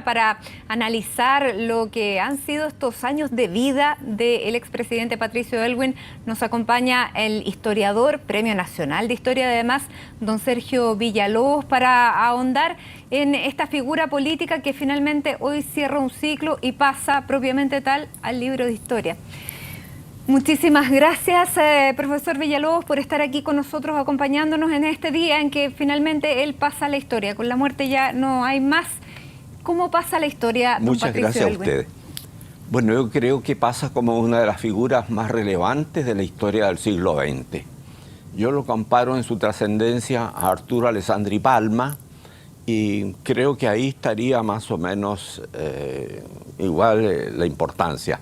para analizar lo que han sido estos años de vida del expresidente Patricio Aylwin. Nos acompaña el historiador, Premio Nacional de Historia además, don Sergio Villalobos, para ahondar en esta figura política que finalmente hoy cierra un ciclo y pasa propiamente tal al libro de historia. Muchísimas gracias, profesor Villalobos, por estar aquí con nosotros acompañándonos en este día en que finalmente él pasa a la historia. Con la muerte ya no hay más. ¿Cómo pasa la historia, don Muchas Patricio gracias Aylwin? a ustedes. Bueno, yo creo que pasa como una de las figuras más relevantes de la historia del siglo XX. Yo lo comparo en su trascendencia a Arturo Alessandri Palma y creo que ahí estaría más o menos igual la importancia.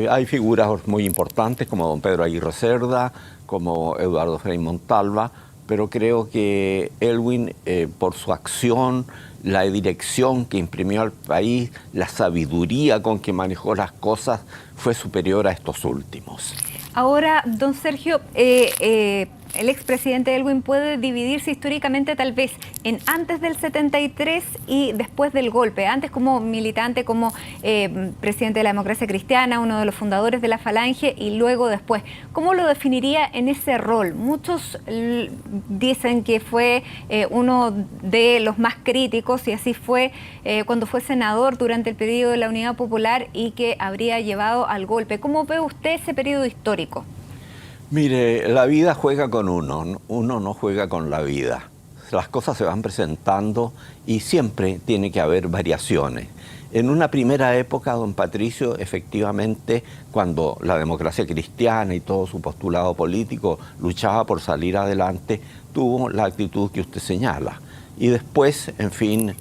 Hay figuras muy importantes como don Pedro Aguirre Cerda, como Eduardo Frei Montalva, pero creo que Aylwin, por su acción, la dirección que imprimió al país, la sabiduría con que manejó las cosas, fue superior a estos últimos. Ahora, don Sergio, el expresidente Aylwin puede dividirse históricamente tal vez en antes del 73 y después del golpe. Antes como militante, como presidente de la Democracia Cristiana, uno de los fundadores de la Falange, y luego después. ¿Cómo lo definiría en ese rol? Muchos dicen que fue uno de los más críticos, y así fue cuando fue senador durante el periodo de la Unidad Popular y que habría llevado al golpe. ¿Cómo ve usted ese periodo histórico? Mire, la vida juega con uno no juega con la vida. Las cosas se van presentando y siempre tiene que haber variaciones. En una primera época, don Patricio, efectivamente, cuando la Democracia Cristiana y todo su postulado político luchaba por salir adelante, tuvo la actitud que usted señala. Y después, en fin,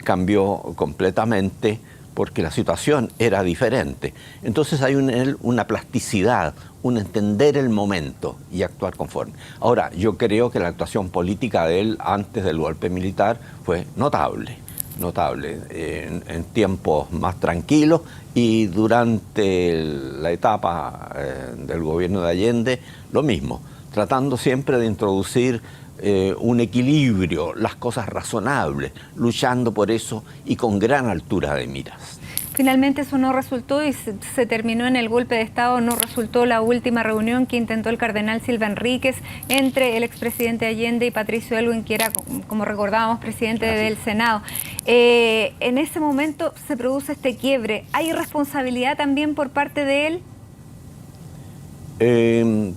cambió completamente porque la situación era diferente. Entonces hay en él una plasticidad, un entender el momento y actuar conforme. Ahora, yo creo que la actuación política de él antes del golpe militar fue notable, en tiempos más tranquilos, y durante la etapa del gobierno de Allende, lo mismo, tratando siempre de introducir un equilibrio, las cosas razonables, luchando por eso y con gran altura de miras. Finalmente eso no resultó y se terminó en el golpe de Estado. No resultó la última reunión que intentó el cardenal Silva Enríquez entre el expresidente Allende y Patricio Aylwin, que era, como recordábamos, presidente del Senado. En ese momento se produce este quiebre. ¿Hay responsabilidad también por parte de él?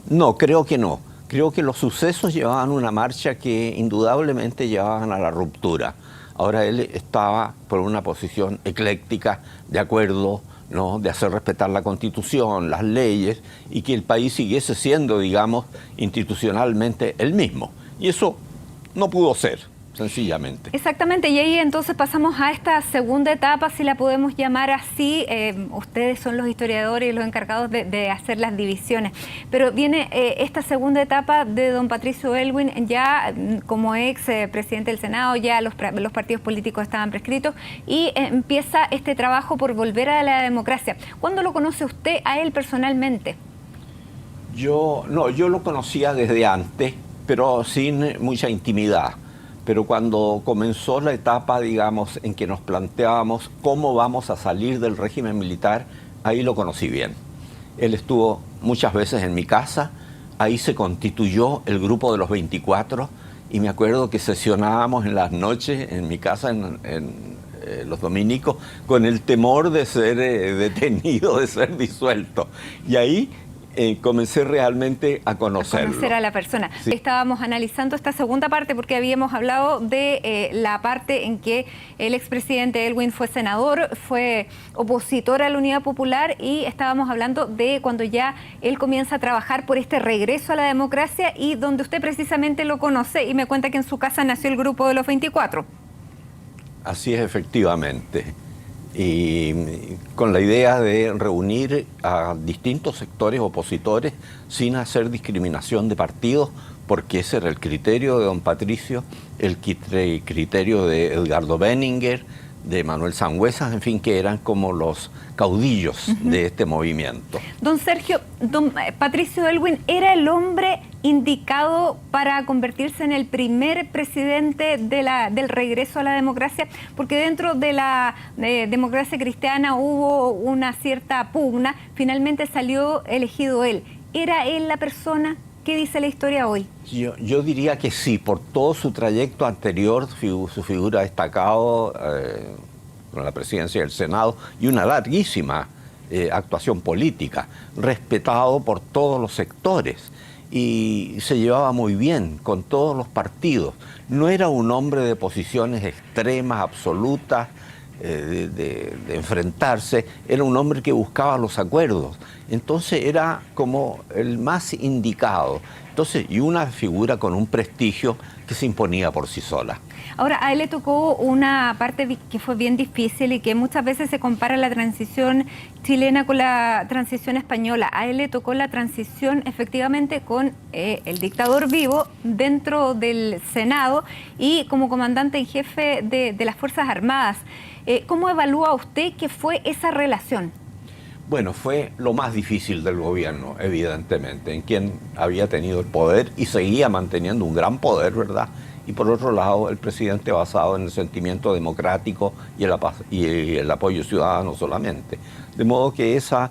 No, creo que no. Creo que los sucesos llevaban una marcha que indudablemente llevaban a la ruptura. Ahora él estaba por una posición ecléctica, de acuerdo, ¿no?, de hacer respetar la Constitución, las leyes, y que el país siguiese siendo, digamos, institucionalmente el mismo. Y eso no pudo ser, sencillamente. Exactamente, y ahí entonces pasamos a esta segunda etapa, si la podemos llamar así. Ustedes son los historiadores y los encargados de hacer las divisiones, pero viene esta segunda etapa de don Patricio Aylwin, ya como ex presidente del Senado, ya los partidos políticos estaban prescritos, y empieza este trabajo por volver a la democracia. ¿Cuándo lo conoce usted a él personalmente? Yo lo conocía desde antes, pero sin mucha intimidad. Pero cuando comenzó la etapa, digamos, en que nos planteábamos cómo vamos a salir del régimen militar, ahí lo conocí bien. Él estuvo muchas veces en mi casa, ahí se constituyó el grupo de los 24, y me acuerdo que sesionábamos en las noches en mi casa, en los dominicos, con el temor de ser detenido, de ser disuelto. Y ahí comencé realmente a conocerlo. A conocer a la persona. Sí. Estábamos analizando esta segunda parte porque habíamos hablado de la parte en que el expresidente Aylwin fue senador, fue opositor a la Unidad Popular, y estábamos hablando de cuando ya él comienza a trabajar por este regreso a la democracia, y donde usted precisamente lo conoce y me cuenta que en su casa nació el grupo de los 24. Así es, efectivamente. Y con la idea de reunir a distintos sectores opositores sin hacer discriminación de partidos, porque ese era el criterio de don Patricio, el criterio de Edgardo Benninger, de Manuel Sangüesa, en fin, que eran como los caudillos de este movimiento. Don Sergio, don Patricio Aylwin era el hombre indicado para convertirse en el primer presidente del regreso a la democracia? Porque dentro de la democracia cristiana hubo una cierta pugna, finalmente salió elegido él. ¿Era él la persona? ¿Qué dice la historia hoy? Yo diría que sí, por todo su trayecto anterior, su figura destacado con la presidencia del Senado y una larguísima actuación política, respetado por todos los sectores y se llevaba muy bien con todos los partidos. No era un hombre de posiciones extremas, absolutas, de enfrentarse, era un hombre que buscaba los acuerdos. Entonces era como el más indicado. Entonces, y una figura con un prestigio que se imponía por sí sola. Ahora, a él le tocó una parte que fue bien difícil y que muchas veces se compara la transición chilena con la transición española. A él le tocó la transición efectivamente con el dictador vivo dentro del Senado y como comandante en jefe de las Fuerzas Armadas. ¿Cómo evalúa usted qué fue esa relación? Bueno, fue lo más difícil del gobierno, evidentemente, en quien había tenido el poder y seguía manteniendo un gran poder, ¿verdad? Y por otro lado, el presidente basado en el sentimiento democrático y el apoyo ciudadano solamente. De modo que esa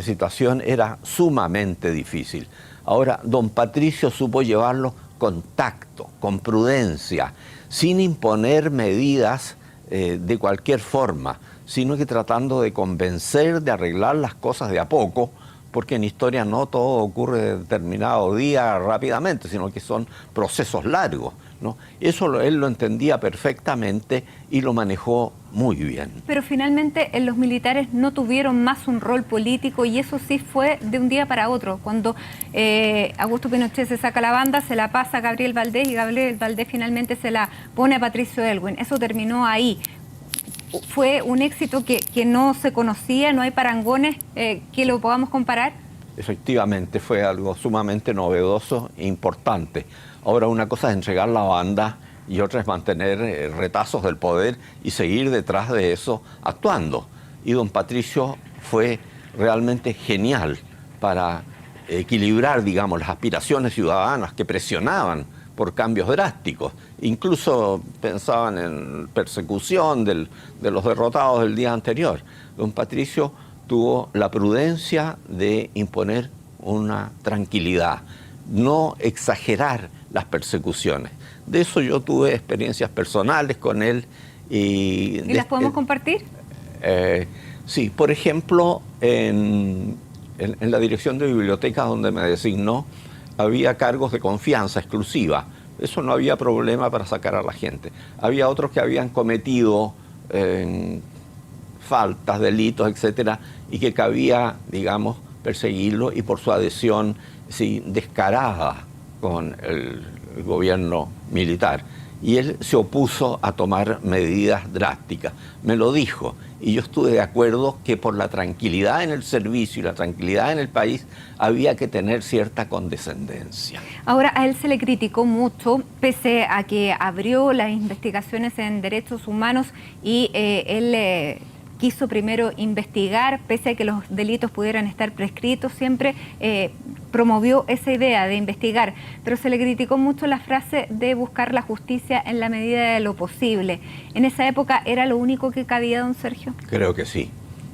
situación era sumamente difícil. Ahora, don Patricio supo llevarlo con tacto, con prudencia, sin imponer medidas de cualquier forma, sino que tratando de convencer, de arreglar las cosas de a poco, porque en historia no todo ocurre de determinado día rápidamente, sino que son procesos largos, ¿no? Eso él lo entendía perfectamente y lo manejó muy bien. Pero finalmente los militares no tuvieron más un rol político y eso sí fue de un día para otro. Cuando Augusto Pinochet se saca la banda, se la pasa a Gabriel Valdés y Gabriel Valdés finalmente se la pone a Patricio Aylwin. Eso terminó ahí. ¿Fue un éxito que no se conocía, no hay parangones que lo podamos comparar? Efectivamente, fue algo sumamente novedoso e importante. Ahora, una cosa es entregar la banda y otra es mantener retazos del poder y seguir detrás de eso actuando. Y don Patricio fue realmente genial para equilibrar, digamos, las aspiraciones ciudadanas que presionaban por cambios drásticos. Incluso pensaban en persecución de los derrotados del día anterior. Don Patricio tuvo la prudencia de imponer una tranquilidad, no exagerar las persecuciones. De eso yo tuve experiencias personales con él. ¿Y las podemos compartir? Sí, por ejemplo, en la dirección de bibliotecas donde me designó, había cargos de confianza exclusiva. Eso no había problema para sacar a la gente. Había otros que habían cometido faltas, delitos, etcétera, y que cabía, digamos, perseguirlo y por su adhesión descarada con el gobierno militar. Y él se opuso a tomar medidas drásticas. Me lo dijo. Y yo estuve de acuerdo que por la tranquilidad en el servicio y la tranquilidad en el país había que tener cierta condescendencia. Ahora, a él se le criticó mucho, pese a que abrió las investigaciones en derechos humanos y él quiso primero investigar, pese a que los delitos pudieran estar prescritos, siempre promovió esa idea de investigar, pero se le criticó mucho la frase de buscar la justicia en la medida de lo posible. ¿En esa época era lo único que cabía, don Sergio? Creo que sí,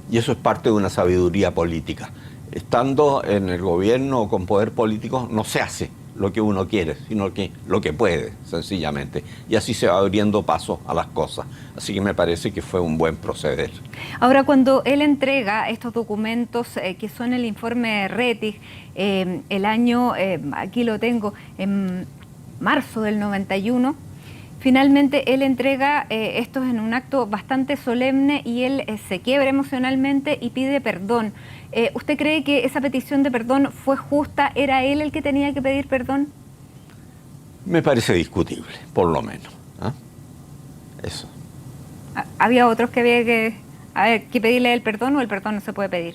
y eso es parte de una sabiduría política. Estando en el gobierno o con poder político no se hace lo que uno quiere, sino que lo que puede, sencillamente. Y así se va abriendo paso a las cosas. Así que me parece que fue un buen proceder. Ahora, cuando él entrega estos documentos que son el informe Rettig, el año, aquí lo tengo, en marzo del 91, finalmente él entrega estos en un acto bastante solemne y él se quiebra emocionalmente y pide perdón. ¿Usted cree que esa petición de perdón fue justa? ¿Era él el que tenía que pedir perdón? Me parece discutible, por lo menos. Eso. ¿Había otros que había que pedirle el perdón o el perdón no se puede pedir?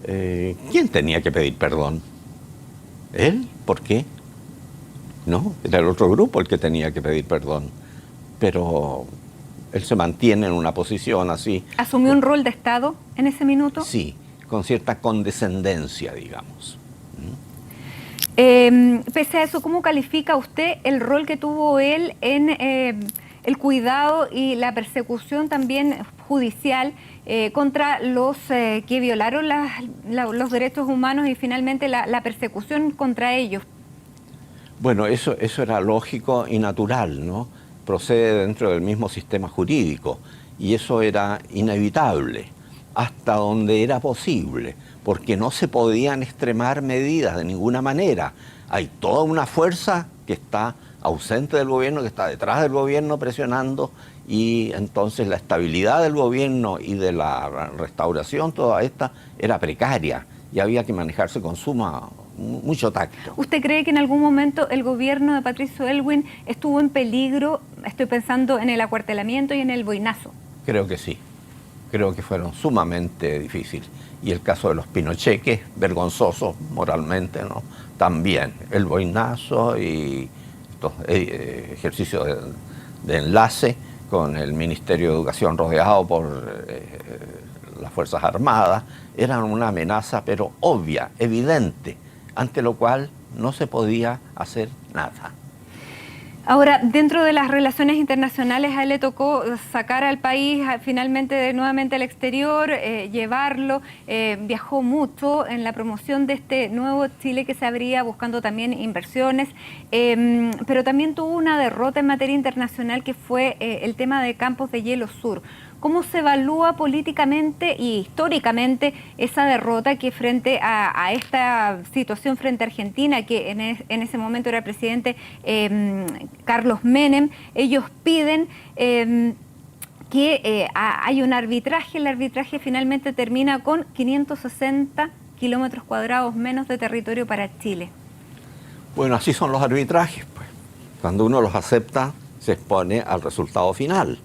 ¿Quién tenía que pedir perdón? ¿Él? ¿Por qué? No, era el otro grupo el que tenía que pedir perdón. Pero él se mantiene en una posición así. ¿Asumió un rol de Estado en ese minuto? Sí, con cierta condescendencia, digamos. Pese a eso, ¿cómo califica usted el rol que tuvo él en el cuidado y la persecución también judicial contra los que violaron los derechos humanos y finalmente la persecución contra ellos? Bueno, eso era lógico y natural, ¿no? Procede dentro del mismo sistema jurídico y eso era inevitable hasta donde era posible, porque no se podían extremar medidas de ninguna manera. Hay toda una fuerza que está ausente del gobierno, que está detrás del gobierno presionando, y entonces la estabilidad del gobierno y de la restauración, toda esta, era precaria y había que manejarse con mucho tacto. ¿Usted cree que en algún momento el gobierno de Patricio Aylwin estuvo en peligro? Estoy pensando en el acuartelamiento y en el boinazo. Creo que sí. Creo que fueron sumamente difíciles. Y el caso de los Pinochet, que es vergonzoso moralmente, ¿no? También. El boinazo y estos ejercicios de enlace con el Ministerio de Educación rodeado por las Fuerzas Armadas, eran una amenaza, pero obvia, evidente, ante lo cual no se podía hacer nada. Ahora, dentro de las relaciones internacionales, a él le tocó sacar al país finalmente nuevamente al exterior, llevarlo, viajó mucho en la promoción de este nuevo Chile que se abría, buscando también inversiones, pero también tuvo una derrota en materia internacional que fue el tema de Campos de Hielo Sur. ¿Cómo se evalúa políticamente y históricamente esa derrota que frente a esta situación frente a Argentina, que en ese momento era presidente Carlos Menem? Ellos piden que hay un arbitraje. El arbitraje finalmente termina con 560 kilómetros cuadrados menos de territorio para Chile. Bueno, así son los arbitrajes, pues. Cuando uno los acepta, se expone al resultado final.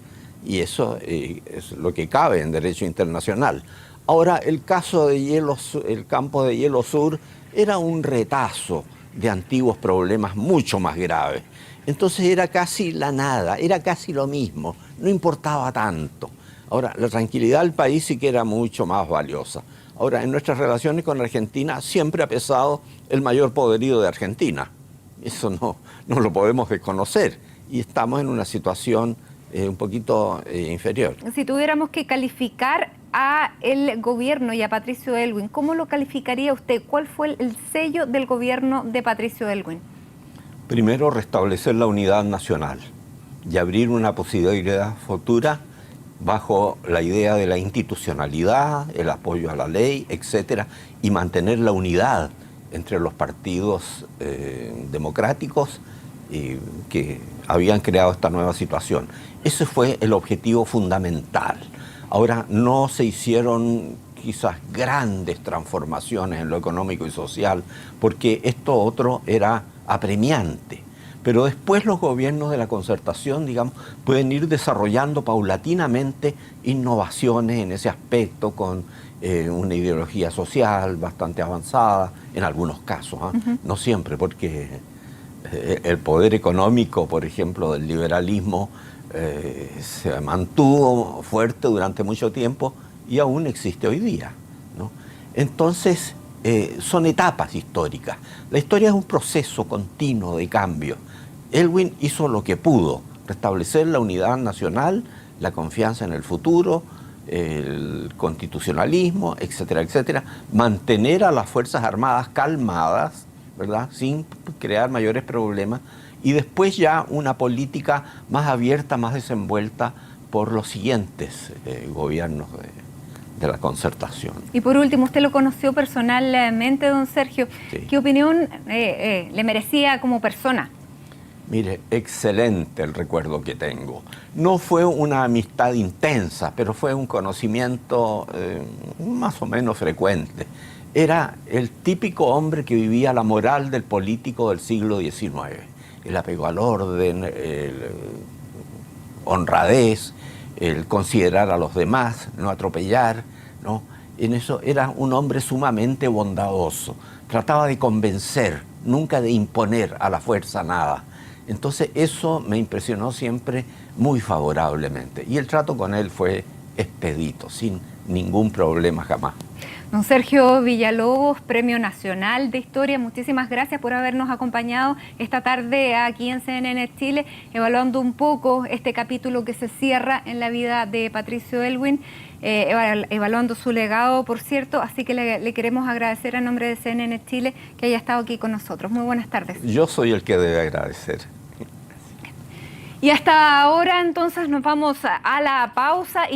Y eso es lo que cabe en derecho internacional. Ahora, el caso de el campo de Hielo Sur era un retazo de antiguos problemas mucho más graves. Entonces era casi la nada, era casi lo mismo, no importaba tanto. Ahora, la tranquilidad del país sí que era mucho más valiosa. Ahora, en nuestras relaciones con Argentina siempre ha pesado el mayor poderío de Argentina. Eso no lo podemos desconocer. Y estamos en una situación un poquito inferior. Si tuviéramos que calificar a el gobierno y a Patricio Aylwin, ¿cómo lo calificaría usted? ¿Cuál fue el sello del gobierno de Patricio Aylwin? Primero, restablecer la unidad nacional y abrir una posibilidad futura bajo la idea de la institucionalidad, el apoyo a la ley, etcétera, y mantener la unidad entre los partidos democráticos que habían creado esta nueva situación. Ese fue el objetivo fundamental. Ahora, no se hicieron quizás grandes transformaciones en lo económico y social, porque esto otro era apremiante. Pero después los gobiernos de la concertación, digamos, pueden ir desarrollando paulatinamente innovaciones en ese aspecto con una ideología social bastante avanzada, en algunos casos, no siempre, porque el poder económico, por ejemplo, del liberalismo se mantuvo fuerte durante mucho tiempo y aún existe hoy día, ¿no? Entonces, son etapas históricas. La historia es un proceso continuo de cambio. Aylwin hizo lo que pudo, restablecer la unidad nacional, la confianza en el futuro, el constitucionalismo, etcétera, etcétera, mantener a las Fuerzas Armadas calmadas, ¿verdad?, sin crear mayores problemas, y después ya una política más abierta, más desenvuelta por los siguientes gobiernos de la concertación. Y por último, usted lo conoció personalmente, don Sergio. Sí. ¿Qué opinión le merecía como persona? Mire, excelente el recuerdo que tengo. No fue una amistad intensa, pero fue un conocimiento más o menos frecuente. Era el típico hombre que vivía la moral del político del siglo XIX. El apego al orden, el honradez, el considerar a los demás, no atropellar, ¿no? En eso era un hombre sumamente bondadoso. Trataba de convencer, nunca de imponer a la fuerza nada. Entonces eso me impresionó siempre muy favorablemente. Y el trato con él fue expedito, sin ningún problema jamás. Don Sergio Villalobos, Premio Nacional de Historia, muchísimas gracias por habernos acompañado esta tarde aquí en CNN Chile, evaluando un poco este capítulo que se cierra en la vida de Patricio Aylwin, evaluando su legado, por cierto, así que le queremos agradecer a nombre de CNN Chile que haya estado aquí con nosotros. Muy buenas tardes. Yo soy el que debe agradecer. Y hasta ahora entonces nos vamos a la pausa.